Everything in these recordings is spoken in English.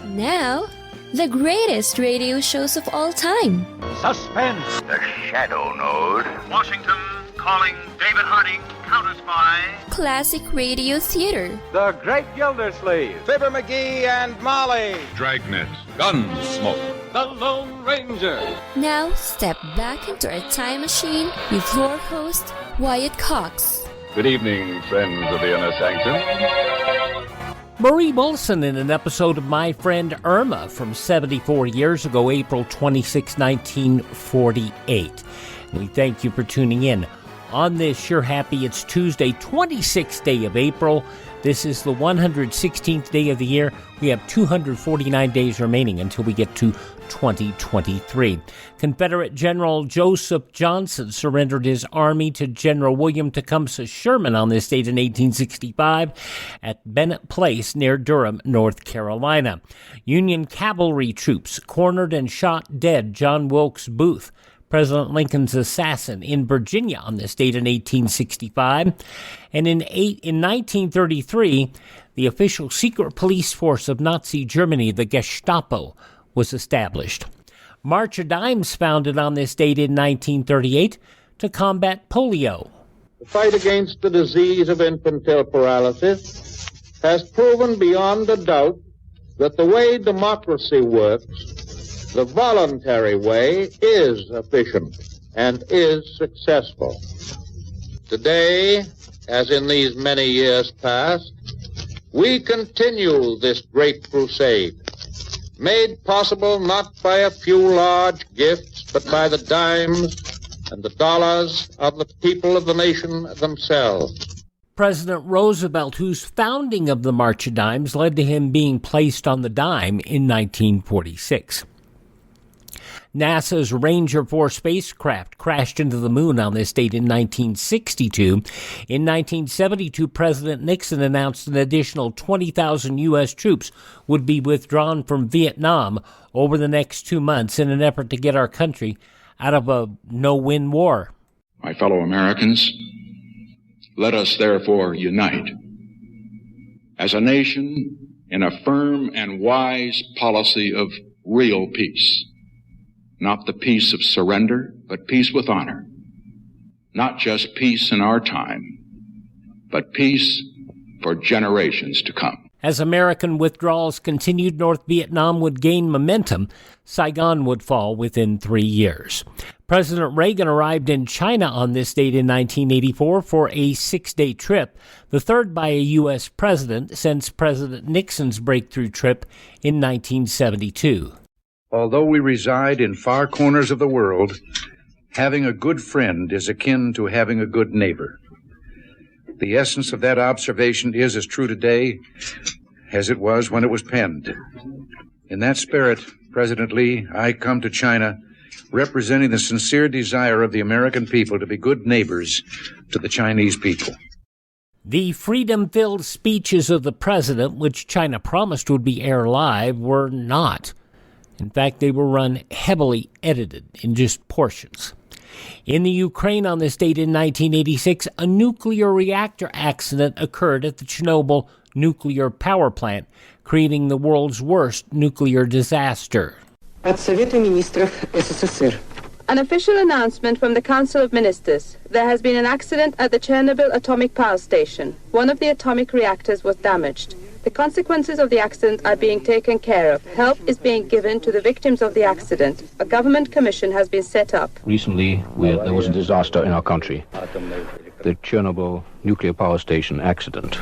Now, the greatest radio shows of all time. Suspense. The Shadow Node. Washington calling David Harding, counter-spy. Classic radio theater. The Great Gildersleeve. Fibber McGee and Molly. Dragnet. Gunsmoke. The Lone Ranger. Now, step back into our time machine with your host, Wyatt Cox. Good evening, friends of the inner sanctum. Marie Wilson in an episode of My Friend Irma from 74 years ago, April 26, 1948. We thank you for tuning in. On this Sure Happy, it's Tuesday, 26th day of April. This is the 116th day of the year. We have 249 days remaining until we get to 2023. Confederate General Joseph Johnson surrendered his army to General William Tecumseh Sherman on this date in 1865 at Bennett Place near Durham, North Carolina. Union cavalry troops cornered and shot dead John Wilkes Booth, President Lincoln's assassin, in Virginia on this date in 1865. And in 1933, the official secret police force of Nazi Germany, the Gestapo, was established. March of Dimes founded on this date in 1938 to combat polio. The fight against the disease of infantile paralysis has proven beyond a doubt that the way democracy works, the voluntary way, is efficient and is successful. Today, as in these many years past, we continue this great crusade, made possible not by a few large gifts, but by the dimes and the dollars of the people of the nation themselves. President Roosevelt, whose founding of the March of Dimes led to him being placed on the dime in 1946. NASA's Ranger 4 spacecraft crashed into the moon on this date in 1962. In 1972, President Nixon announced an additional 20,000 U.S. troops would be withdrawn from Vietnam over the next 2 months in an effort to get our country out of a no-win war. My fellow Americans, let us therefore unite as a nation in a firm and wise policy of real peace. Not the peace of surrender, but peace with honor. Not just peace in our time, but peace for generations to come. As American withdrawals continued, North Vietnam would gain momentum. Saigon would fall within 3 years. President Reagan arrived in China on this date in 1984 for a 6-day trip, the third by a U.S. president since President Nixon's breakthrough trip in 1972. Although we reside in far corners of the world, having a good friend is akin to having a good neighbor. The essence of that observation is as true today as it was when it was penned. In that spirit, President Lee, I come to China representing the sincere desire of the American people to be good neighbors to the Chinese people. The freedom-filled speeches of the president, which China promised would be aired live, were not. In fact, they were run heavily edited in just portions. In the Ukraine on this date in 1986, a nuclear reactor accident occurred at the Chernobyl nuclear power plant, creating the world's worst nuclear disaster. От Совета министров СССР. An official announcement from the Council of Ministers. There has been an accident at the Chernobyl atomic power station. One of the atomic reactors was damaged. The consequences of the accident are being taken care of. Help is being given to the victims of the accident. A government commission has been set up. Recently, there was a disaster in our country. The Chernobyl nuclear power station accident.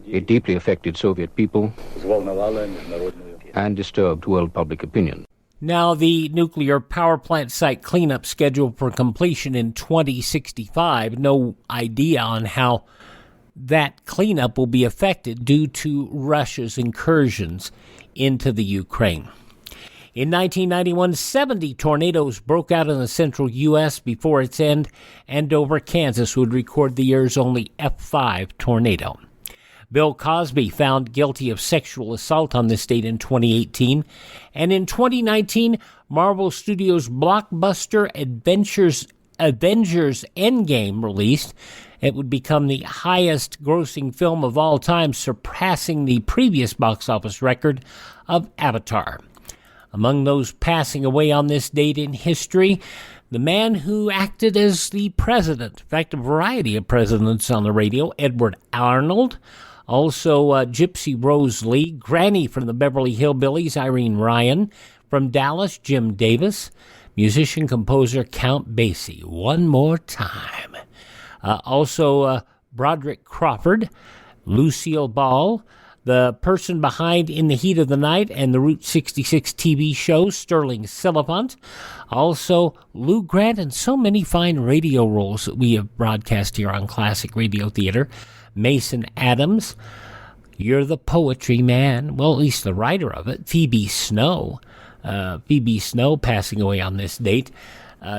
It deeply affected Soviet people and disturbed world public opinion. Now, the nuclear power plant site cleanup scheduled for completion in 2065. No idea on how that cleanup will be affected due to Russia's incursions into the Ukraine. In 1991, 70 tornadoes broke out in the central U.S. before its end. Andover, Kansas would record the year's only F5 tornado. Bill Cosby found guilty of sexual assault on this date in 2018. And in 2019, Marvel Studios' blockbuster Avengers Endgame released, It would become the highest grossing film of all time, surpassing the previous box office record of Avatar. Among those passing away on this date in history, the man who acted as the president, in fact, a variety of presidents on the radio, Edward Arnold. Also, Gypsy Rose Lee, Granny from the Beverly Hillbillies, Irene Ryan. From Dallas, Jim Davis. Musician-composer Count Basie. One more time. Also, Broderick Crawford, Lucille Ball, the person behind In the Heat of the Night and the Route 66 TV show, Sterling Silliphant. Also, Lou Grant, and so many fine radio roles that we have broadcast here on Classic Radio Theater. Mason Adams, You're the Poetry Man. Well, at least the writer of it. Phoebe Snow. Phoebe Snow passing away on this date.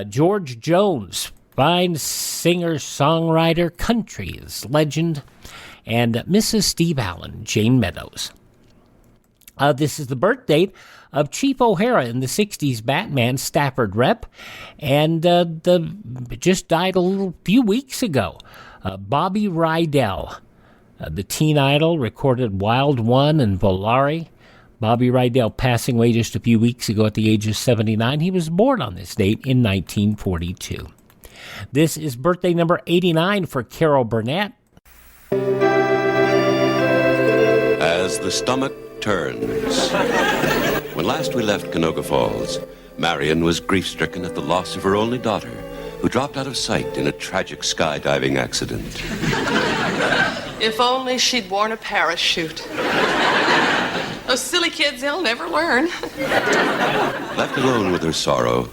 George Jones, fine singer, songwriter, country's legend. And Mrs. Steve Allen, Jane Meadows. This is the birth date of Chief O'Hara in the 60s Batman Stafford rep, and just died a few weeks ago. Bobby Rydell, the teen idol, recorded Wild One and Volare. Bobby Rydell passing away just a few weeks ago at the age of 79. He was born on this date in 1942. This is birthday number 89 for Carol Burnett. As the stomach turns. When last we left Canoga Falls, Marion was grief-stricken at the loss of her only daughter, who dropped out of sight in a tragic skydiving accident. If only she'd worn a parachute. Those silly kids, they'll never learn. Left alone with her sorrow,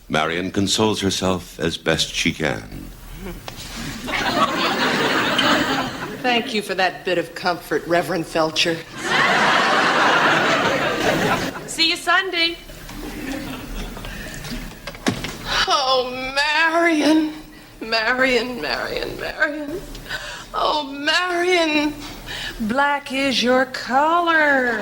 Marion consoles herself as best she can. Thank you for that bit of comfort, Reverend Felcher. See you Sunday. Oh, Marion. Marion. Oh, Marion. Black is your color.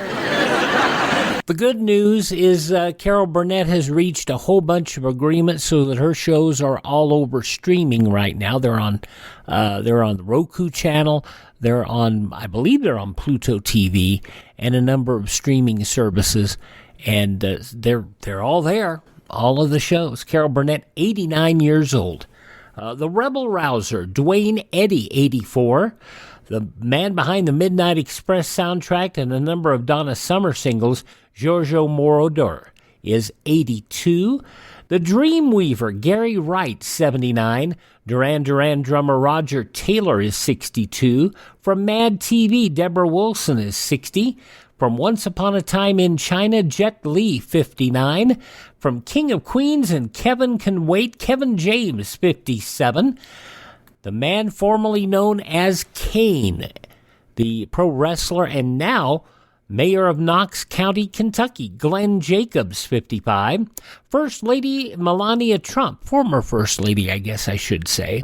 The good news is Carol Burnett has reached a whole bunch of agreements so that her shows are all over streaming right now. They're on the Roku channel. I believe they're on Pluto TV and a number of streaming services, and they're all there. All of the shows. Carol Burnett, 89 years old. The Rebel Rouser, Dwayne Eddy, 84. The man behind the Midnight Express soundtrack and a number of Donna Summer singles, Giorgio Moroder, is 82. The Dreamweaver, Gary Wright, 79. Duran Duran drummer Roger Taylor is 62. From Mad TV, Deborah Wilson is 60. From Once Upon a Time in China, Jet Li, 59. From King of Queens and Kevin Can Wait, Kevin James, 57. The man formerly known as Kane, the pro wrestler and now mayor of Knox County, Kentucky, Glenn Jacobs, 55. First Lady Melania Trump, former First Lady, I guess I should say,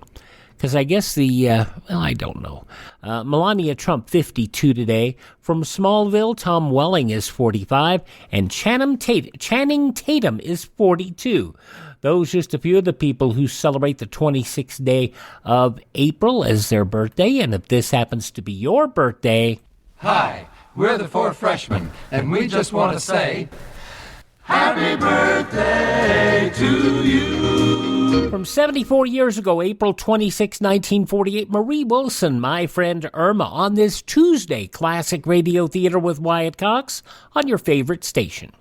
because I guess I don't know. Melania Trump, 52 today. From Smallville, Tom Welling is 45, and Channing Tatum is 42. Those just a few of the people who celebrate the 26th day of April as their birthday. And if this happens to be your birthday... Hi, we're the Four Freshmen, and we just want to say... Happy birthday to you! From 74 years ago, April 26, 1948, Marie Wilson, My Friend Irma, on this Tuesday, Classic Radio Theater with Wyatt Cox on your favorite station.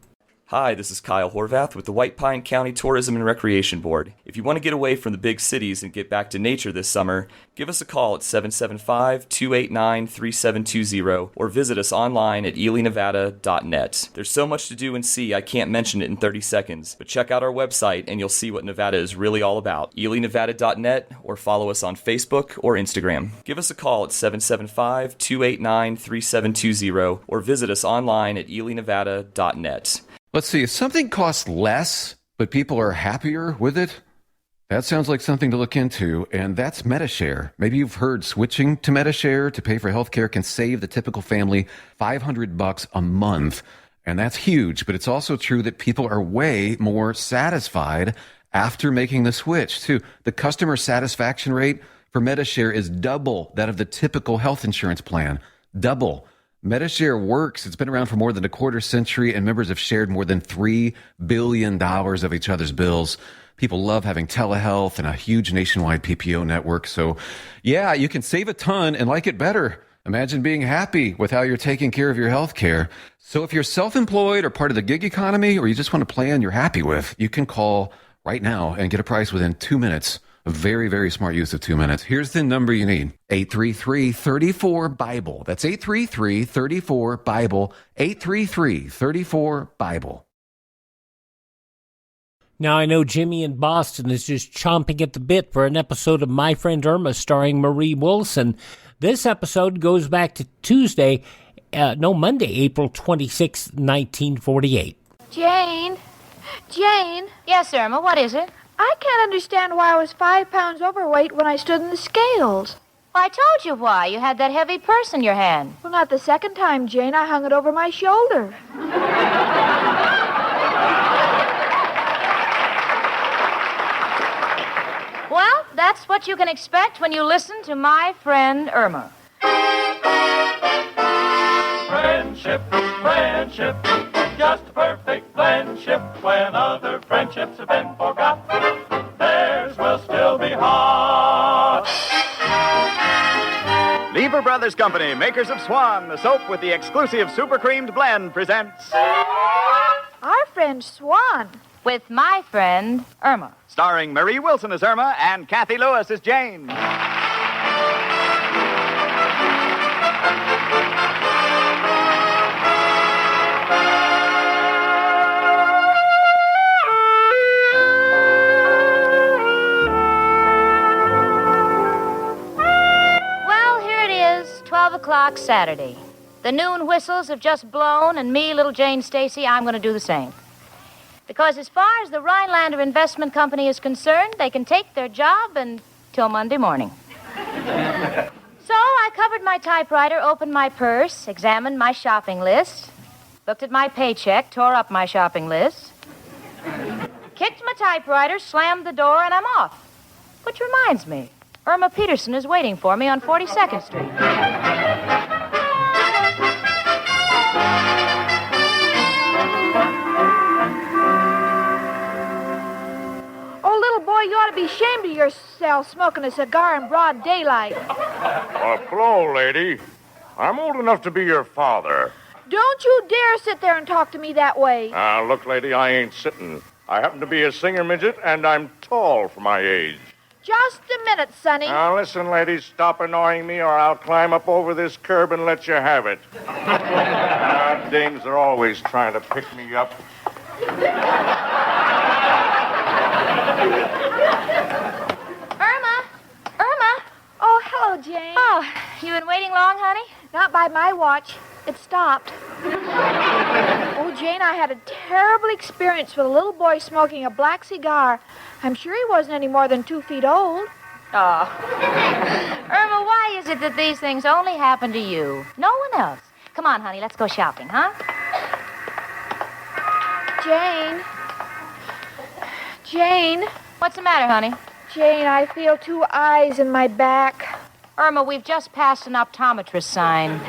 Hi, this is Kyle Horvath with the White Pine County Tourism and Recreation Board. If you want to get away from the big cities and get back to nature this summer, give us a call at 775-289-3720 or visit us online at elinevada.net. There's so much to do and see, I can't mention it in 30 seconds, but check out our website and you'll see what Nevada is really all about. elinevada.net or follow us on Facebook or Instagram. Give us a call at 775-289-3720 or visit us online at elinevada.net. Let's see, if something costs less, but people are happier with it, that sounds like something to look into, and that's MediShare. Maybe you've heard switching to MediShare to pay for healthcare can save the typical family $500 a month, and that's huge, but it's also true that people are way more satisfied after making the switch, too. The customer satisfaction rate for Medi-Share is double that of the typical health insurance plan. Double. Medi-Share works. It's been around for more than a quarter century, and members have shared more than $3 billion of each other's bills. People love having telehealth and a huge nationwide PPO network. So, yeah, you can save a ton and like it better. Imagine being happy with how you're taking care of your health care. So if you're self-employed or part of the gig economy, or you just want a plan you're happy with, you can call right now and get a price within 2 minutes. A very, very smart use of 2 minutes. Here's the number you need. 833-34-BIBLE. That's 833-34-BIBLE. 833-34-BIBLE. Now, I know Jimmy in Boston is just chomping at the bit for an episode of My Friend Irma starring Marie Wilson. This episode goes back to Monday, April 26, 1948. Jane? Yes, Irma, what is it? I can't understand why I was 5 pounds overweight when I stood in the scales. Well, I told you why. You had that heavy purse in your hand. Well, not the second time, Jane. I hung it over my shoulder. Well, that's what you can expect when you listen to My Friend Irma. Friendship, friendship, just a perfect friendship. When other friendships have been forgot, theirs will still be hot. Lever Brothers Company, makers of Swan, the soap with the exclusive super creamed blend, presents Our Friend Swan. With My Friend Irma. Starring Marie Wilson as Irma and Kathy Lewis as Jane. Well, here it is, 12 o'clock Saturday. The noon whistles have just blown, and me, little Jane Stacy, I'm going to do the same. Because as far as the Rhinelander Investment Company is concerned, they can take their job until Monday morning. So I covered my typewriter, opened my purse, examined my shopping list, looked at my paycheck, tore up my shopping list, kicked my typewriter, slammed the door, and I'm off. Which reminds me, Irma Peterson is waiting for me on 42nd Street. Boy, you ought to be ashamed of yourself smoking a cigar in broad daylight. Hello, lady. I'm old enough to be your father. Don't you dare sit there and talk to me that way. Look, lady, I ain't sitting. I happen to be a singer midget, and I'm tall for my age. Just a minute, Sonny. Now, listen, lady, stop annoying me, or I'll climb up over this curb and let you have it. Dames are always trying to pick me up. Irma! Oh, hello, Jane. Oh, you been waiting long, honey? Not by my watch. It stopped. Oh, Jane, I had a terrible experience with a little boy smoking a black cigar. I'm sure he wasn't any more than 2 feet old. Oh. Irma, why is it that these things only happen to you? No one else. Come on, honey, let's go shopping, huh? Jane. What's the matter, honey? Jane, I feel 2 eyes in my back. Irma, we've just passed an optometrist sign.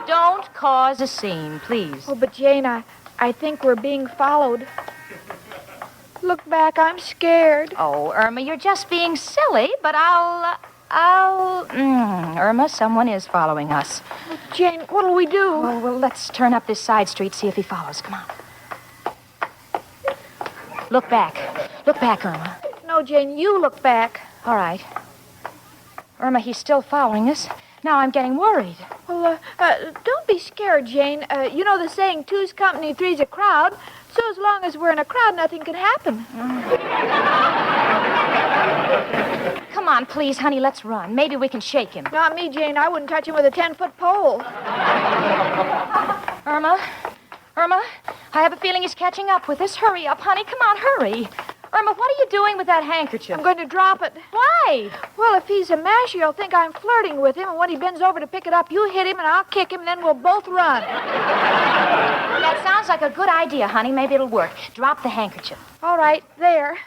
Don't cause a scene, please. Oh, but Jane, I think we're being followed. Look back, I'm scared. Oh, Irma, you're just being silly, but Irma, someone is following us. Oh, Jane, what'll we do? Well, let's turn up this side street, see if he follows. Come on. Look back. Look back, Irma. No, Jane, you look back. All right. Irma, he's still following us. Now I'm getting worried. Well, don't be scared, Jane. You know the saying, 2's company, 3's a crowd. So as long as we're in a crowd, nothing can happen. Come on, please, honey, let's run. Maybe we can shake him. Not me, Jane. I wouldn't touch him with a 10-foot pole. Irma, I have a feeling he's catching up with us. Hurry up, honey. Come on, hurry. Irma, what are you doing with that handkerchief? I'm going to drop it. Why? Well, if he's a masher, he'll think I'm flirting with him, and when he bends over to pick it up, you hit him, and I'll kick him, and then we'll both run. That sounds like a good idea, honey. Maybe it'll work. Drop the handkerchief. All right, there.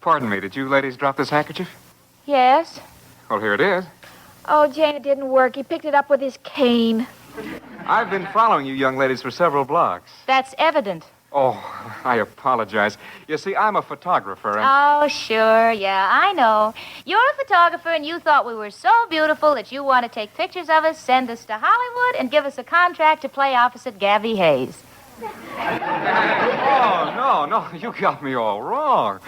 Pardon me, did you ladies drop this handkerchief? Yes. Well, here it is. Oh, Jane, it didn't work. He picked it up with his cane. I've been following you young ladies for several blocks. That's evident. Oh, I apologize. You see, I'm a photographer and... Oh, sure, yeah, I know. You're a photographer and you thought we were so beautiful that you want to take pictures of us, send us to Hollywood, and give us a contract to play opposite Gabby Hayes. Oh, no, you got me all wrong.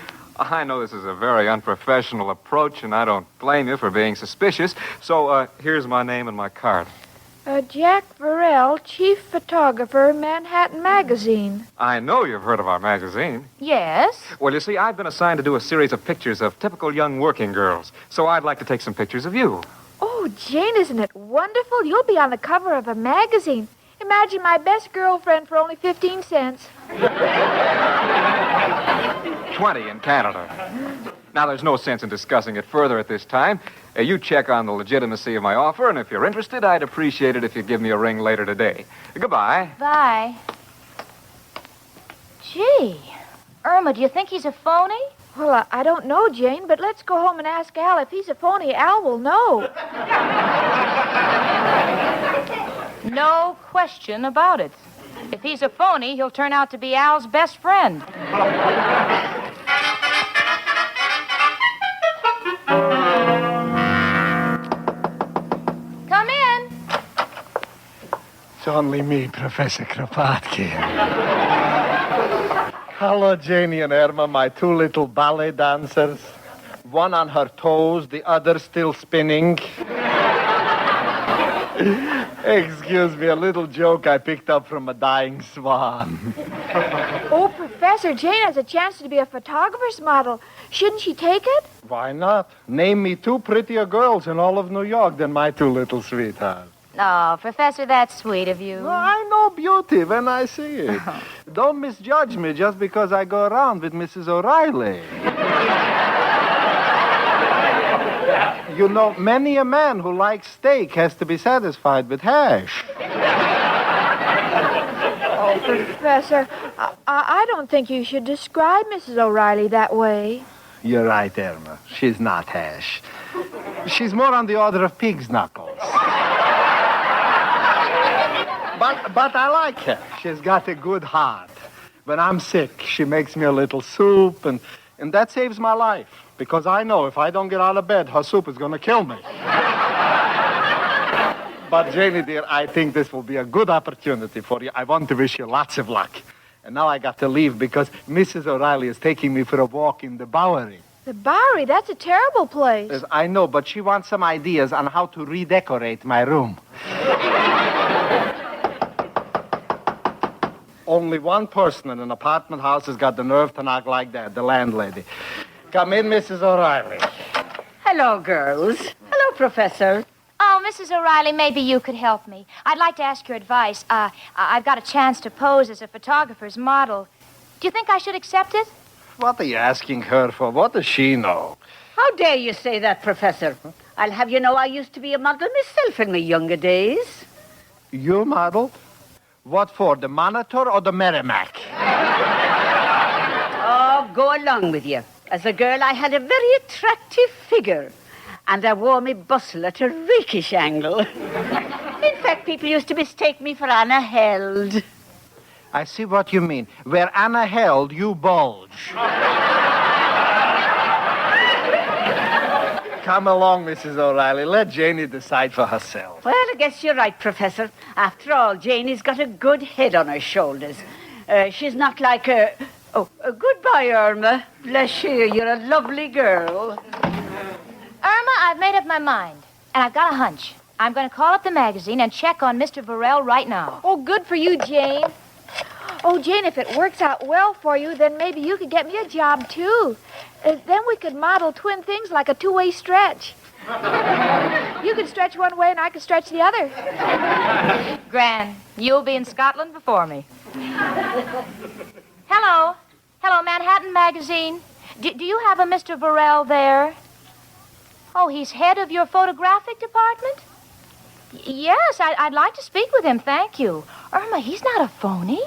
I know this is a very unprofessional approach, and I don't blame you for being suspicious. So, here's my name and my card. Jack Burrell, Chief Photographer, Manhattan Magazine. I know you've heard of our magazine. Yes? Well, you see, I've been assigned to do a series of pictures of typical young working girls, so I'd like to take some pictures of you. Oh, Jane, isn't it wonderful? You'll be on the cover of a magazine. Imagine my best girlfriend for only 15 cents. 20 in Canada. Now, there's no sense in discussing it further at this time. You check on the legitimacy of my offer, and if you're interested, I'd appreciate it if you'd give me a ring later today. Goodbye. Bye. Gee, Irma, do you think he's a phony? Well, I don't know, Jane, but let's go home and ask Al. If he's a phony, Al will know. No question about it. If he's a phony, he'll turn out to be Al's best friend. Come in. It's only me, Professor Kropotkin. Hello, Janie and Irma, my two little ballet dancers. One on her toes, the other still spinning. Excuse me, a little joke I picked up from a dying swan. Oh, Professor, Jane has a chance to be a photographer's model. Shouldn't she take it? Why not? Name me two prettier girls in all of New York than my two little sweethearts. Oh, Professor, that's sweet of you. No, I know beauty when I see it. Don't misjudge me just because I go around with Mrs. O'Reilly. You know, many a man who likes steak has to be satisfied with hash. Oh, Professor, I don't think you should describe Mrs. O'Reilly that way. You're right, Irma. She's not hash. She's more on the order of pig's knuckles. But I like her. She's got a good heart. When I'm sick, she makes me a little soup, and that saves my life. Because I know if I don't get out of bed, her soup is going to kill me. But, Janie, dear, I think this will be a good opportunity for you. I want to wish you lots of luck. And now I got to leave because Mrs. O'Reilly is taking me for a walk in the Bowery. The Bowery? That's a terrible place. Yes, I know, but she wants some ideas on how to redecorate my room. Only one person in an apartment house has got the nerve to knock like that, the landlady. Come in, Mrs. O'Reilly. Hello, girls. Hello, Professor. Oh, Mrs. O'Reilly, maybe you could help me. I'd like to ask your advice. I've got a chance to pose as a photographer's model. Do you think I should accept it? What are you asking her for? What does she know? How dare you say that, Professor? I'll have you know I used to be a model myself in my younger days. You model? What for, the Monitor or the Merrimack? Oh, go along with you. As a girl, I had a very attractive figure, and I wore my bustle at a rakish angle. In fact, people used to mistake me for Anna Held. I see what you mean. Where Anna held, you bulge. Come along, Mrs. O'Reilly. Let Janie decide for herself. Well, I guess you're right, Professor. After all, Janie's got a good head on her shoulders. She's not like a... Oh, goodbye, Irma. Bless you, you're a lovely girl. Irma, I've made up my mind, and I've got a hunch. I'm going to call up the magazine and check on Mr. Burrell right now. Oh, good for you, Jane. Oh, Jane, if it works out well for you, then maybe you could get me a job, too. Then we could model twin things like a two-way stretch. You could stretch one way and I could stretch the other. Gran, you'll be in Scotland before me. Hello. Hello, Manhattan Magazine. Do you have a Mr. Burrell there? Oh, he's head of your photographic department? Yes, I'd like to speak with him, thank you. Irma, he's not a phony.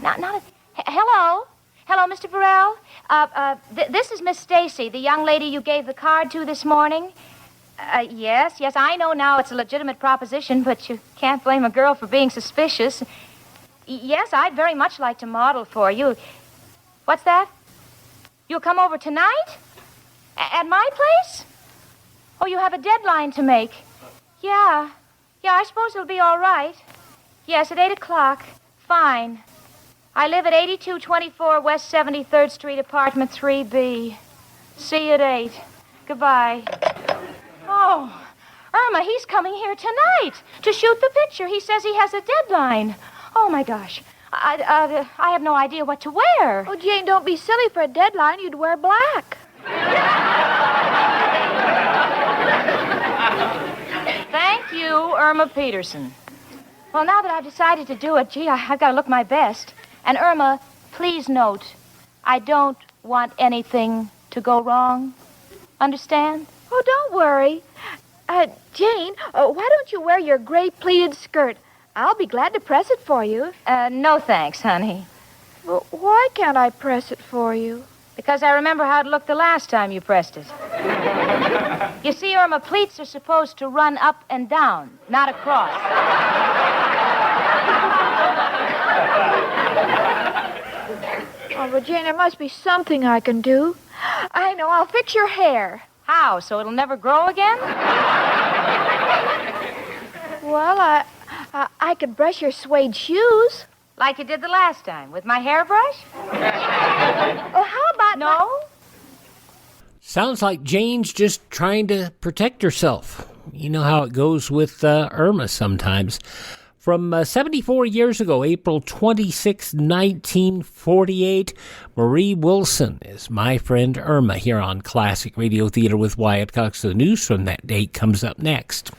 Not a... Hello? Hello, Mr. Burrell. This is Miss Stacy, the young lady you gave the card to this morning. Yes, I know now it's a legitimate proposition, but you can't blame a girl for being suspicious. Yes, I'd very much like to model for you. What's that? You'll come over tonight? At my place? Oh, you have a deadline to make. Yeah, I suppose it'll be all right. Yes, at 8 o'clock. Fine. I live at 8224 West 73rd Street, apartment 3B. See you at 8. Goodbye. Oh, Irma, he's coming here tonight to shoot the picture. He says he has a deadline. Oh, my gosh. I have no idea what to wear. Oh, Jane, don't be silly. For a deadline, you'd wear black. Thank you, Irma Peterson. Well, now that I've decided to do it, I've got to look my best. And Irma, please note, I don't want anything to go wrong. Understand? Oh, don't worry. Jane, why don't you wear your gray pleated skirt? I'll be glad to press it for you. No thanks, honey. Well, why can't I press it for you? Because I remember how it looked the last time you pressed it. You see, Irma, pleats are supposed to run up and down, not across. Oh, but Jane, there must be something I can do. I know, I'll fix your hair. How? So it'll never grow again? Well, I could brush your suede shoes. Like you did the last time, with my hairbrush? Well, how about... No? Sounds like Jane's just trying to protect herself. You know how it goes with Irma sometimes. From 74 years ago, April 26, 1948, Marie Wilson is My Friend Irma here on Classic Radio Theater with Wyatt Cox. The news from that date comes up next.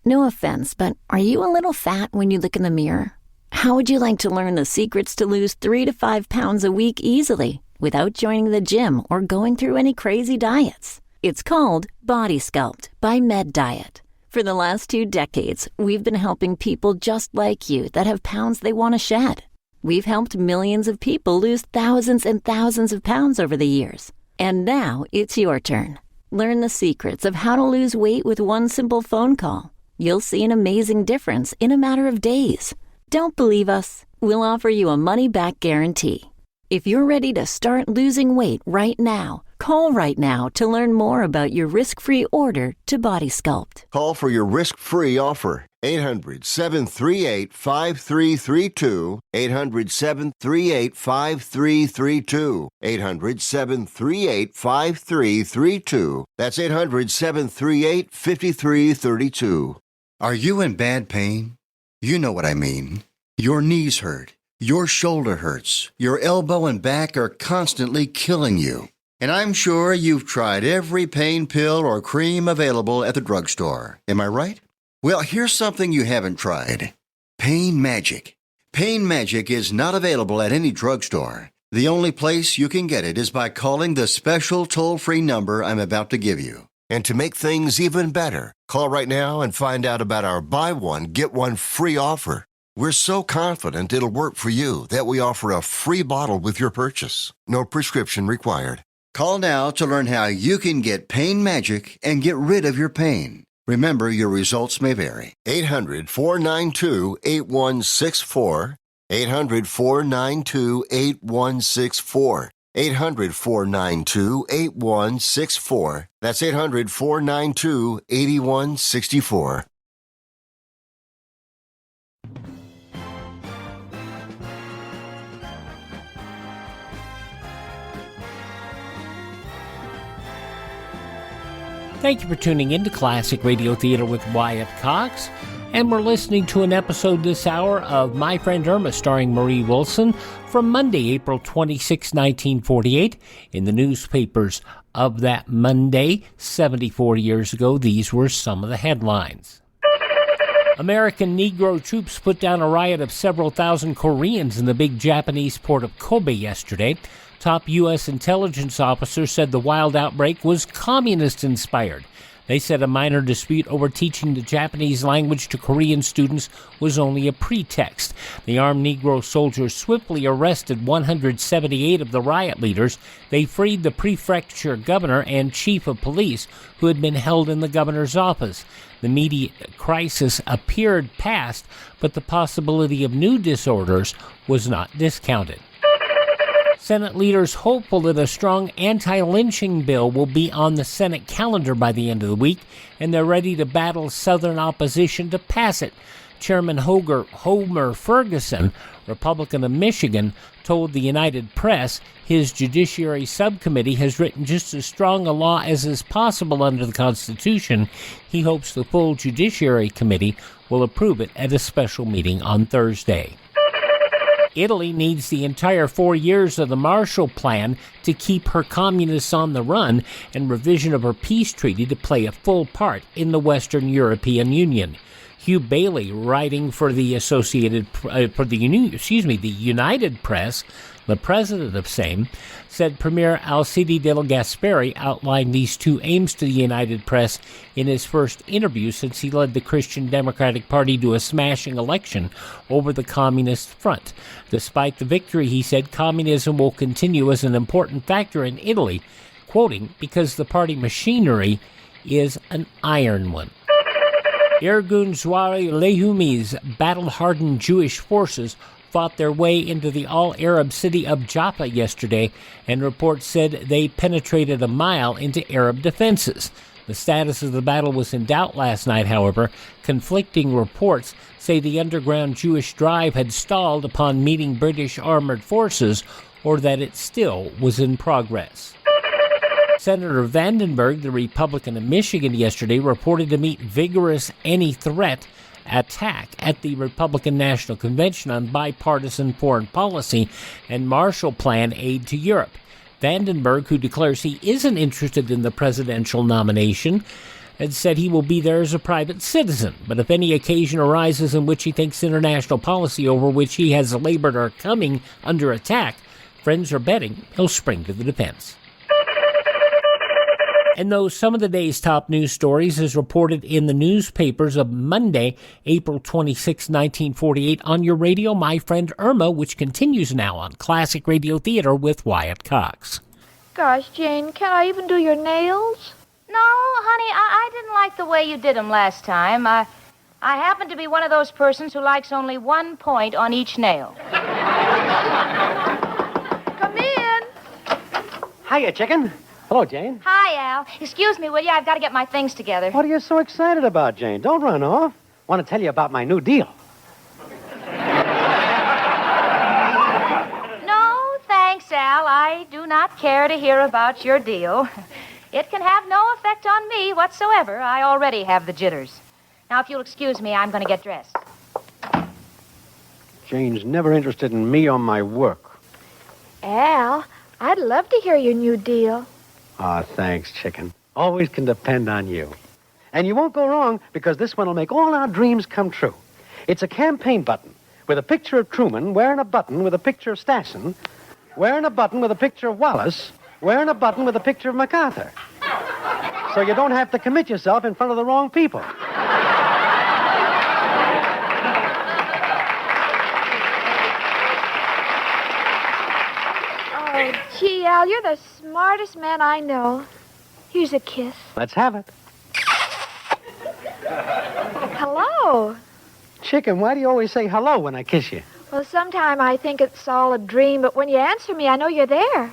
No offense, but are you a little fat when you look in the mirror? How would you like to learn the secrets to lose 3 to 5 pounds a week easily without joining the gym or going through any crazy diets? It's called Body Sculpt by Med Diet. For the last 2 decades, we've been helping people just like you that have pounds they want to shed. We've helped millions of people lose thousands and thousands of pounds over the years. And now it's your turn. Learn the secrets of how to lose weight with one simple phone call. You'll see an amazing difference in a matter of days. Don't believe us? We'll offer you a money-back guarantee. If you're ready to start losing weight right now, call right now to learn more about your risk-free order to Body Sculpt. Call for your risk-free offer. 800-738-5332. 800-738-5332. 800-738-5332. That's 800-738-5332. Are you in bad pain? You know what I mean. Your knees hurt. Your shoulder hurts. Your elbow and back are constantly killing you. And I'm sure you've tried every pain pill or cream available at the drugstore. Am I right? Well, here's something you haven't tried. Pain Magic. Pain Magic is not available at any drugstore. The only place you can get it is by calling the special toll-free number I'm about to give you. And to make things even better, call right now and find out about our buy one, get one free offer. We're so confident it'll work for you that we offer a free bottle with your purchase. No prescription required. Call now to learn how you can get Pain Magic and get rid of your pain. Remember, your results may vary. 800-492-8164. 800-492-8164. 800-492-8164. That's 800-492-8164. Thank you for tuning in to Classic Radio Theater with Wyatt Cox. And we're listening to an episode this hour of My Friend Irma starring Marie Wilson from Monday, April 26, 1948. In the newspapers of that Monday, 74 years ago, these were some of the headlines. American Negro troops put down a riot of several thousand Koreans in the big Japanese port of Kobe yesterday. Top U.S. intelligence officers said the wild outbreak was communist-inspired. They said a minor dispute over teaching the Japanese language to Korean students was only a pretext. The armed Negro soldiers swiftly arrested 178 of the riot leaders. They freed the prefecture governor and chief of police who had been held in the governor's office. The immediate crisis appeared past, but the possibility of new disorders was not discounted. Senate leaders hopeful that a strong anti-lynching bill will be on the Senate calendar by the end of the week, and they're ready to battle Southern opposition to pass it. Chairman Homer Ferguson, Republican of Michigan, told the United Press his Judiciary Subcommittee has written just as strong a law as is possible under the Constitution. He hopes the full Judiciary Committee will approve it at a special meeting on Thursday. Italy needs the entire 4 years of the Marshall Plan to keep her communists on the run and revision of her peace treaty to play a full part in the Western European Union. Hugh Bailey, writing for the United Press, the president of same, said Premier Alcide de Gasperi outlined these two aims to the United Press in his first interview since he led the Christian Democratic Party to a smashing election over the Communist Front. Despite the victory, he said communism will continue as an important factor in Italy, quoting, because the party machinery is an iron one. Irgun Zawahiri Lehumi's battle-hardened Jewish forces fought their way into the all-Arab city of Jaffa yesterday, and reports said they penetrated a mile into Arab defenses. The status of the battle was in doubt last night, however. Conflicting reports say the underground Jewish drive had stalled upon meeting British armored forces, or that it still was in progress. Senator Vandenberg, the Republican of Michigan, yesterday reported to meet vigorous any-threat attack at the Republican National Convention on bipartisan foreign policy and Marshall Plan aid to Europe. Vandenberg, who declares he isn't interested in the presidential nomination, had said he will be there as a private citizen, but if any occasion arises in which he thinks international policy over which he has labored are coming under attack, friends are betting he'll spring to the defense. And those some of the day's top news stories as reported in the newspapers of Monday, April 26, 1948, on your radio, My Friend Irma, which continues now on Classic Radio Theater with Wyatt Cox. Gosh, Jane, can I even do your nails? No, honey, I didn't like the way you did them last time. I happen to be one of those persons who likes only 1 point on each nail. Come in. Hiya, chicken. Hello, Jane. Hi, Al. Excuse me, will you? I've got to get my things together. What are you so excited about, Jane? Don't run off. Want to tell you about my new deal. No, thanks, Al. I do not care to hear about your deal. It can have no effect on me whatsoever. I already have the jitters. Now, if you'll excuse me, I'm going to get dressed. Jane's never interested in me or my work. Al, I'd love to hear your new deal. Ah, thanks, chicken. Always can depend on you. And you won't go wrong, because this one will make all our dreams come true. It's a campaign button with a picture of Truman, wearing a button with a picture of Stassen, wearing a button with a picture of Wallace, wearing a button with a picture of MacArthur. So you don't have to commit yourself in front of the wrong people. Oh, gee, Al, you're the smartest man I know. Here's a kiss. Let's have it. Hello. Chicken, why do you always say hello when I kiss you? Well, sometime I think it's all a dream, but when you answer me, I know you're there.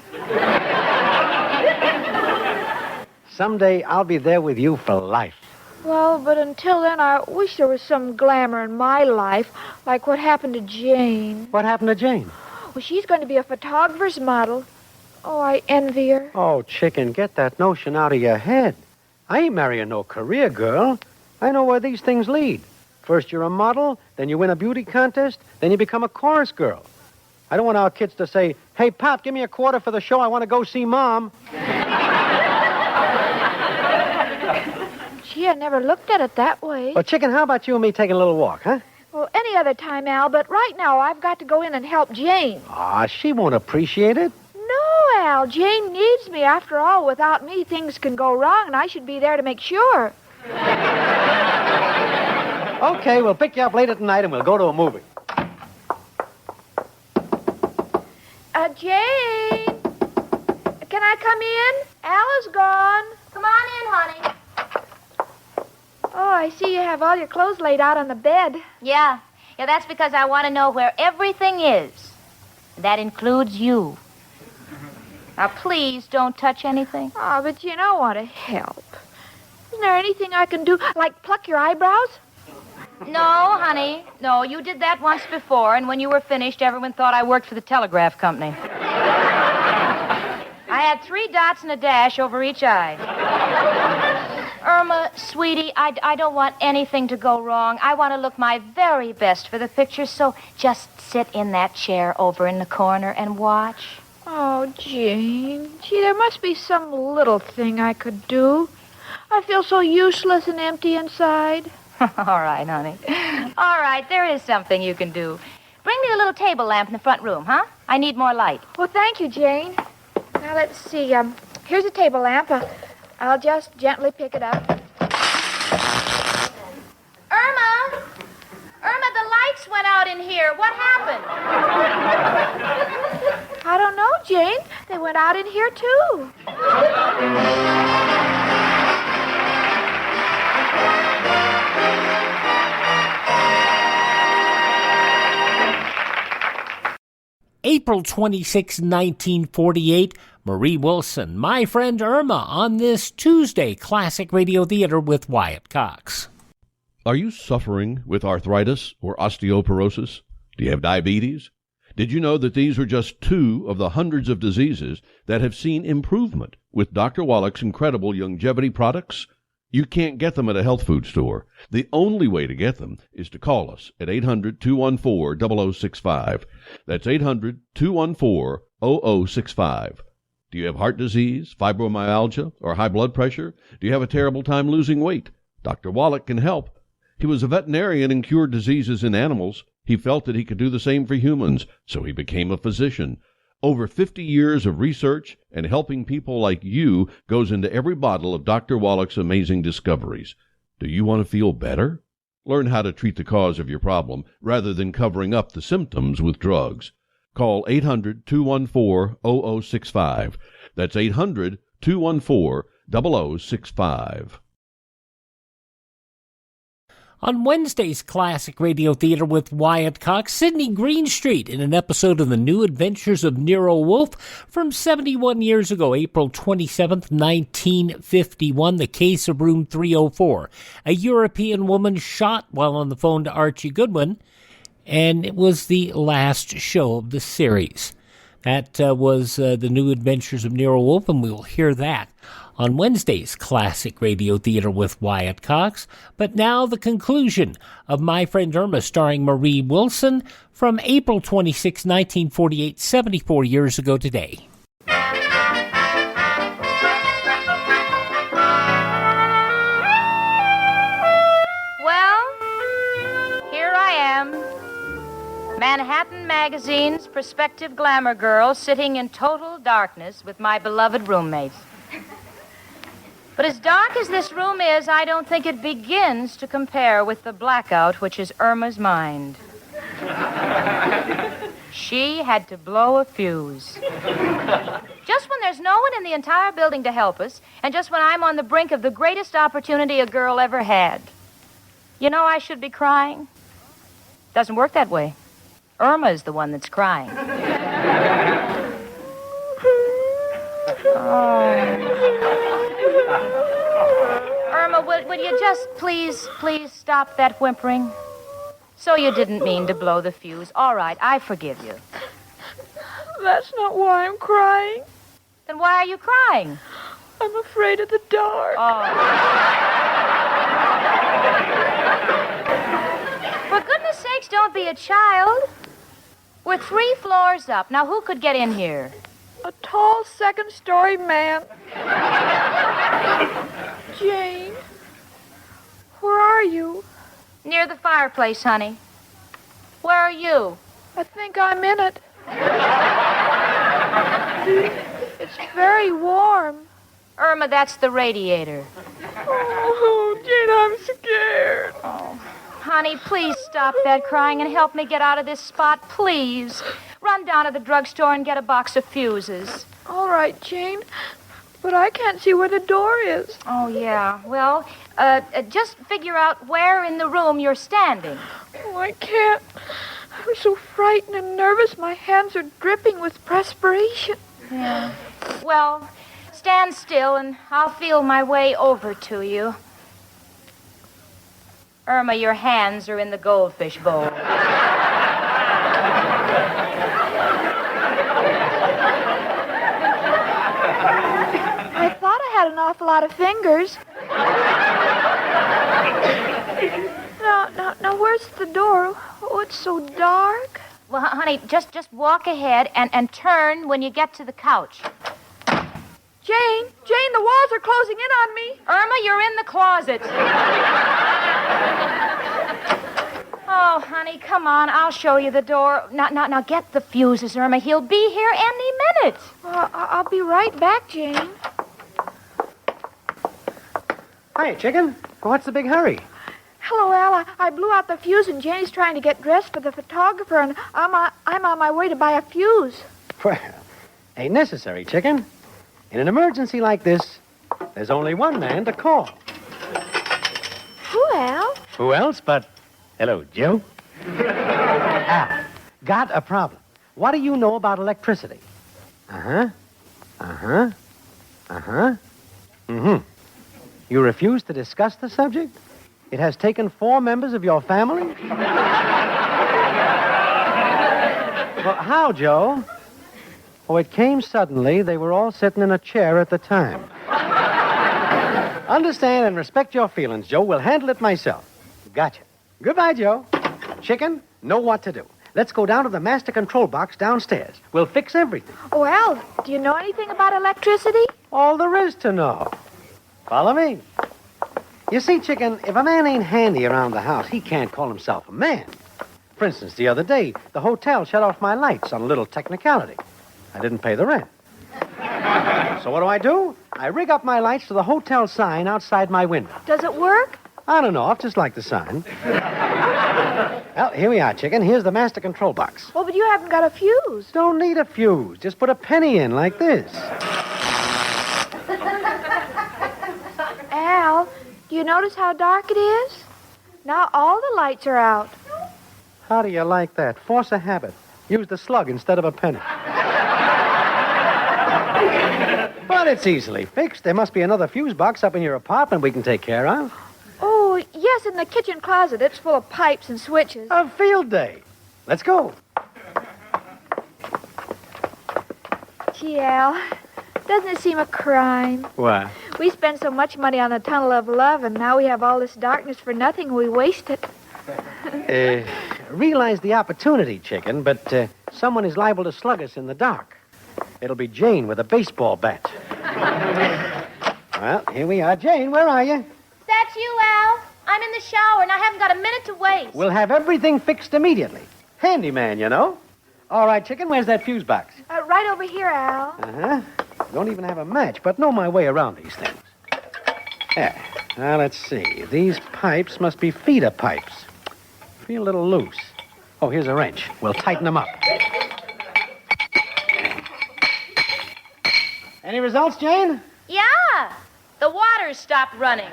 Someday I'll be there with you for life. Well, but until then, I wish there was some glamour in my life, like what happened to Jane. What happened to Jane? Well, she's going to be a photographer's model. Oh, I envy her. Oh, chicken, get that notion out of your head. I ain't marrying no career girl. I know where these things lead. First you're a model, then you win a beauty contest, then you become a chorus girl. I don't want our kids to say, hey, Pop, give me a quarter for the show. I want to go see Mom. Gee, I never looked at it that way. Well, chicken, how about you and me taking a little walk, huh? Well, any other time, Al, but right now I've got to go in and help Jane. Ah, she won't appreciate it. No, Al, Well, Jane needs me. After all, without me, things can go wrong, and I should be there to make sure. Okay, we'll pick you up later tonight and we'll go to a movie. Jane! Can I come in? Al is gone. Come on in, honey. Oh, I see you have all your clothes laid out on the bed. Yeah, that's because I want to know where everything is. That includes you. Now, please don't touch anything. Oh, but you don't want to help. Isn't there anything I can do, like pluck your eyebrows? No, honey. No, you did that once before, and when you were finished, everyone thought I worked for the telegraph company. I had 3 dots and a dash over each eye. Irma, sweetie, I don't want anything to go wrong. I want to look my very best for the picture, so just sit in that chair over in the corner and watch. Oh, Jane. Gee, there must be some little thing I could do. I feel so useless and empty inside. All right, honey. All right, there is something you can do. Bring me the little table lamp in the front room, huh? I need more light. Well, thank you, Jane. Now, let's see. Here's a table lamp. I'll just gently pick it up. Irma, the lights went out in here. What happened? I don't know, Jane. They went out in here, too. April 26, 1948, Marie Wilson, My Friend Irma, on this Tuesday Classic Radio Theater with Wyatt Cox. Are you suffering with arthritis or osteoporosis? Do you have diabetes? Did you know that these are just 2 of the hundreds of diseases that have seen improvement with Dr. Wallach's incredible longevity products? You can't get them at a health food store. The only way to get them is to call us at 800-214-0065. That's 800-214-0065. Do you have heart disease, fibromyalgia, or high blood pressure? Do you have a terrible time losing weight? Dr. Wallach can help. He was a veterinarian and cured diseases in animals. He felt that he could do the same for humans, so he became a physician. Over 50 years of research and helping people like you goes into every bottle of Dr. Wallach's amazing discoveries. Do you want to feel better? Learn how to treat the cause of your problem rather than covering up the symptoms with drugs. Call 800-214-0065. That's 800-214-0065. On Wednesday's Classic Radio Theater with Wyatt Cox, Sidney Greenstreet in an episode of The New Adventures of Nero Wolfe from 71 years ago, April 27th, 1951, the case of Room 304. A European woman shot while on the phone to Archie Goodwin, and it was the last show of the series. That was The New Adventures of Nero Wolfe, and we will hear that on Wednesday's Classic Radio Theater with Wyatt Cox. But now the conclusion of My Friend Irma, starring Marie Wilson, from April 26, 1948, 74 years ago today. Well, here I am. Manhattan Magazine's prospective glamour girl sitting in total darkness with my beloved roommates. But as dark as this room is, I don't think it begins to compare with the blackout which is Irma's mind. She had to blow a fuse. Just when there's no one in the entire building to help us, and just when I'm on the brink of the greatest opportunity a girl ever had. You know I should be crying? Doesn't work that way. Irma's the one that's crying. Irma, would you just please stop that whimpering? So you didn't mean to blow the fuse. All right, I forgive you. That's not why I'm crying. Then why are you crying? I'm afraid of the dark. Oh. For goodness sakes, don't be a child. We're 3 floors up. Now, who could get in here? A tall second-story man. Jane, where are you? Near the fireplace, honey. Where are you? I think I'm in it. It's very warm. Irma, that's the radiator. Oh, Jane, I'm scared. Honey, please stop that crying and help me get out of this spot, please. Run down to the drugstore and get a box of fuses. All right, Jane. But I can't see where the door is. Oh, yeah. Well, just figure out where in the room you're standing. Oh, I can't. I'm so frightened and nervous. My hands are dripping with perspiration. Yeah. Well, stand still and I'll feel my way over to you. Irma, your hands are in the goldfish bowl. I thought I had an awful lot of fingers. Now, where's the door? Oh, it's so dark. Well, honey, just walk ahead and turn when you get to the couch. Jane, the walls are closing in on me. Irma, you're in the closet. Oh, honey, come on. I'll show you the door. Now, get the fuses, Irma. He'll be here any minute. I'll be right back, Jane. Hi, chicken. What's the big hurry? Hello, Al. I blew out the fuse, and Jane's trying to get dressed for the photographer, and I'm on my way to buy a fuse. Well, ain't necessary, chicken. In an emergency like this, there's only one man to call. Who, Al? Who else but... Hello, Joe. Al, got a problem. What do you know about electricity? You refuse to discuss the subject? It has taken 4 members of your family? Well, how, Joe? Oh, it came suddenly. They were all sitting in a chair at the time. Understand and respect your feelings, Joe. We'll handle it myself. Gotcha. Goodbye, Joe. Chicken, know what to do. Let's go down to the master control box downstairs. We'll fix everything. Oh, Al, do you know anything about electricity? All there is to know. Follow me. You see, Chicken, if a man ain't handy around the house, he can't call himself a man. For instance, the other day, the hotel shut off my lights on a little technicality. I didn't pay the rent. So what do? I rig up my lights to the hotel sign outside my window. Does it work? I don't know, just like the sign. Well, here we are, Chicken. Here's the master control box. Well, but you haven't got a fuse. Don't need a fuse. Just put a penny in like this. Al, do you notice how dark it is? Now all the lights are out. How do you like that? Force a habit. Use the slug instead of a penny. But it's easily fixed. There must be another fuse box up in your apartment we can take care of. Oh, yes, in the kitchen closet. It's full of pipes and switches. A field day. Let's go. Gee, Al, doesn't it seem a crime? What? We spend so much money on the tunnel of love, and now we have all this darkness for nothing. We waste it. Realize the opportunity, Chicken, but someone is liable to slug us in the dark. It'll be Jane with a baseball bat. Well, here we are. Jane, where are you? That's you, Al. I'm in the shower, and I haven't got a minute to waste. We'll have everything fixed immediately. Handyman, you know. All right, Chicken, where's that fuse box? Right over here, Al. Don't even have a match, but know my way around these things. There. Now, let's see. These pipes must be feeder pipes. Feel a little loose. Oh, here's a wrench. We'll tighten them up. Any results, Jane? Yeah. The water's stopped running.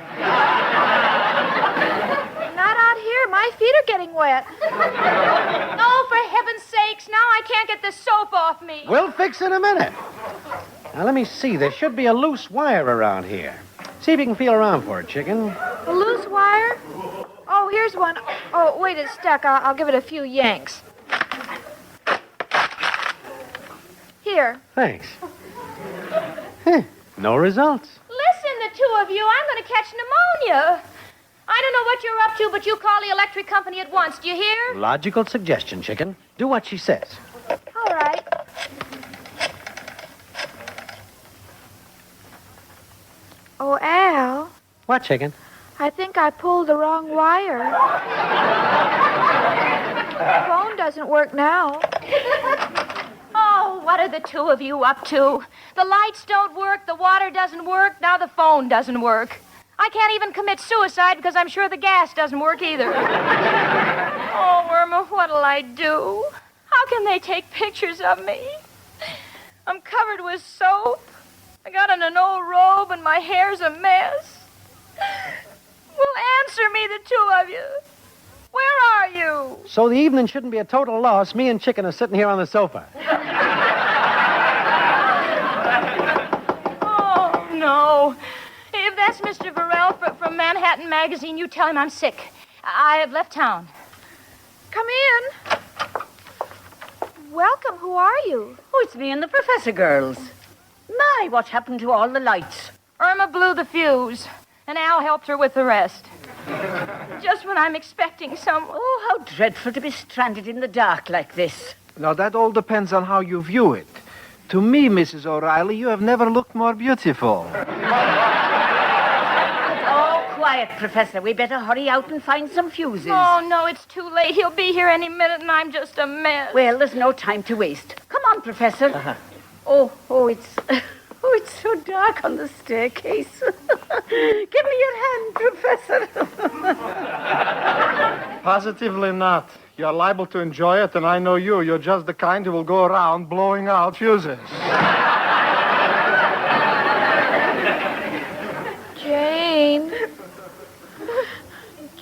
Not out here. My feet are getting wet. Oh, for heaven's sakes, now I can't get the soap off me. We'll fix it in a minute. Now, let me see. There should be a loose wire around here. See if you can feel around for it, Chicken. A loose wire? Oh, here's one. Oh, wait, it's stuck. I'll give it a few yanks. Here. Thanks. No results. Listen, the two of you, I'm going to catch pneumonia. I don't know what you're up to, but you call the electric company at once. Do you hear? Logical suggestion, Chicken. Do what she says. All right. Oh, Al. What, Chicken? I think I pulled the wrong wire. The phone doesn't work now. Oh, what a the two of you up to? The lights don't work, the water doesn't work, now the phone doesn't work. I can't even commit suicide because I'm sure the gas doesn't work either. Oh, Irma, what'll I do? How can they take pictures of me? I'm covered with soap. I got on an old robe and my hair's a mess. Well, answer me, the two of you. Where are you? So the evening shouldn't be a total loss. Me and Chicken are sitting here on the sofa. Oh, no. If that's Mr. Varel from Manhattan Magazine, you tell him I'm sick. I have left town. Come in. Welcome. Who are you? Oh, it's me and the professor girls. My, what happened to all the lights? Irma blew the fuse, and Al helped her with the rest. Just when I'm expecting someone. Oh, how dreadful to be stranded in the dark like this. Now, that all depends on how you view it. To me, Mrs. O'Reilly, you have never looked more beautiful. Oh, quiet, Professor. We better hurry out and find some fuses. Oh, no, it's too late. He'll be here any minute, and I'm just a mess. Well, there's no time to waste. Come on, Professor. It's so dark on the staircase. Give me your hand, Professor. Positively not. You're liable to enjoy it, and I know you. You're just the kind who will go around blowing out fuses. Jane.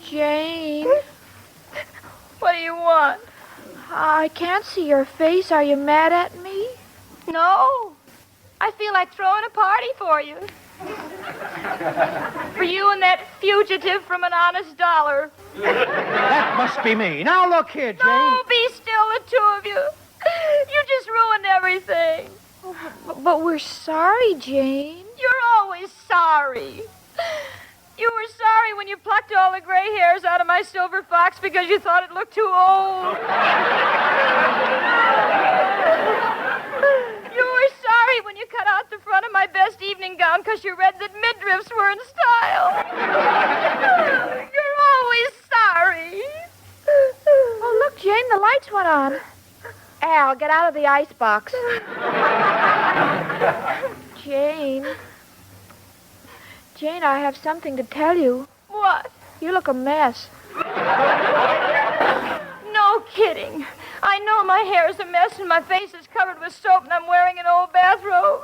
Jane. What do you want? I can't see your face. Are you mad at me? No. I feel like throwing a party for you. For you and that fugitive from an honest dollar. That must be me. Now look here, Jane. No, be still, the two of you. You just ruined everything. But we're sorry, Jane. You're always sorry. You were sorry when you plucked all the gray hairs out of my silver fox because you thought it looked too old. You were sorry when you cut out the front of my best evening gown because you read that midriffs were in style. You're always sorry. Oh, look, Jane, the lights went on. Al, get out of the icebox. Jane. Jane, I have something to tell you. What? You look a mess. No kidding. I know my hair is a mess and my face is covered with soap and I'm wearing an old bathrobe.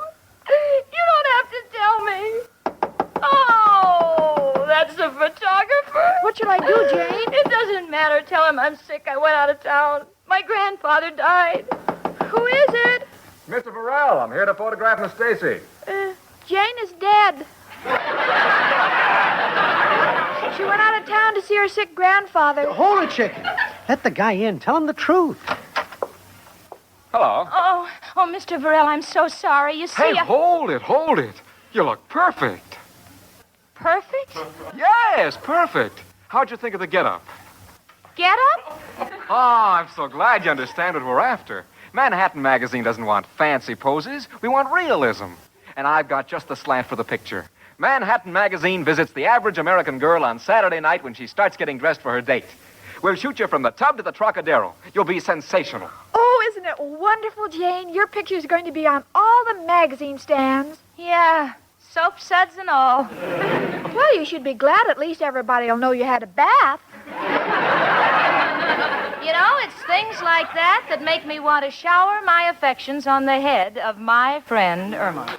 You don't have to tell me. Oh, that's the photographer. What should I do, Jane? It doesn't matter. Tell him I'm sick. I went out of town. My grandfather died. Who is it? Mr. Varel, I'm here to photograph Miss Stacy. Jane is dead. She went out of town to see her sick grandfather. Hold it, Chicken. Let the guy in. Tell him the truth. Hello. Oh, Mr. Varel, I'm so sorry. You see, Hey, hold it. You look perfect. Perfect? Yes, perfect. How'd you think of the get-up? Get up? Oh, I'm so glad you understand what we're after. Manhattan Magazine doesn't want fancy poses. We want realism. And I've got just the slant for the picture. Manhattan Magazine visits the average American girl on Saturday night when she starts getting dressed for her date. We'll shoot you from the tub to the Trocadero. You'll be sensational. Oh, isn't it wonderful, Jane? Your picture's going to be on all the magazine stands. Yeah, soap suds and all. Well, you should be glad at least everybody will know you had a bath. You know, it's things like that make me want to shower my affections on the head of my friend Irma.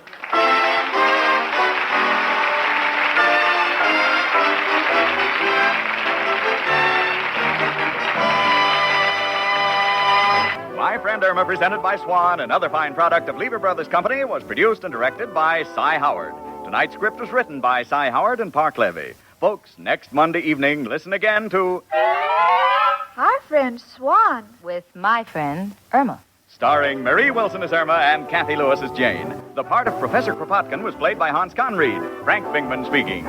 My Friend Irma, presented by Swan, another fine product of Lever Brothers Company, was produced and directed by Cy Howard. Tonight's script was written by Cy Howard and Park Levy. Folks, next Monday evening, listen again to Our Friend Swan. With my friend Irma. Starring Marie Wilson as Irma and Kathy Lewis as Jane. The part of Professor Kropotkin was played by Hans Conried. Frank Bingman speaking.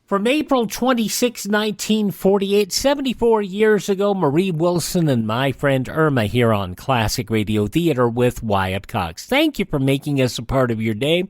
From April 26, 1948, 74 years ago, Marie Wilson and My Friend Irma here on Classic Radio Theater with Wyatt Cox. Thank you for making us a part of your day.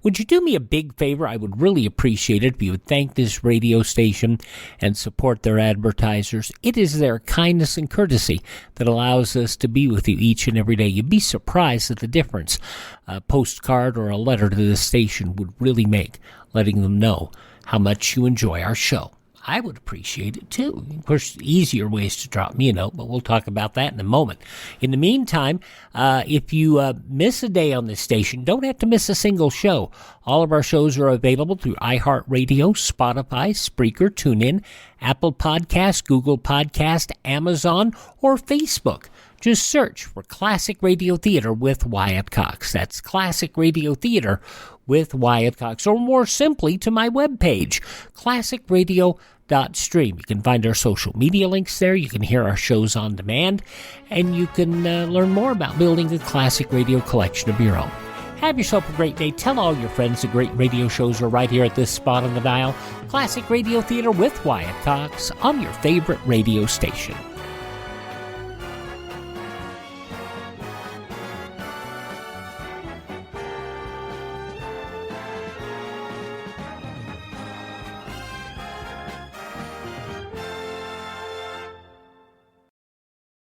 Would you do me a big favor? I would really appreciate it if you would thank this radio station and support their advertisers. It is their kindness and courtesy that allows us to be with you each and every day. You'd be surprised at the difference a postcard or a letter to the station would really make, letting them know how much you enjoy our show. I would appreciate it too. Of course, easier ways to drop me a note, but we'll talk about that in a moment. In the meantime, if you miss a day on this station, don't have to miss a single show. All of our shows are available through iHeartRadio, Spotify, Spreaker, TuneIn, Apple Podcast, Google Podcast, Amazon, or Facebook. Just search for Classic Radio Theater with Wyatt Cox. That's Classic Radio Theater with Wyatt Cox. Or more simply, to my webpage, classicradio.stream. You can find our social media links there. You can hear our shows on demand. And you can learn more about building a classic radio collection of your own. Have yourself a great day. Tell all your friends the great radio shows are right here at this spot on the dial. Classic Radio Theater with Wyatt Cox on your favorite radio station.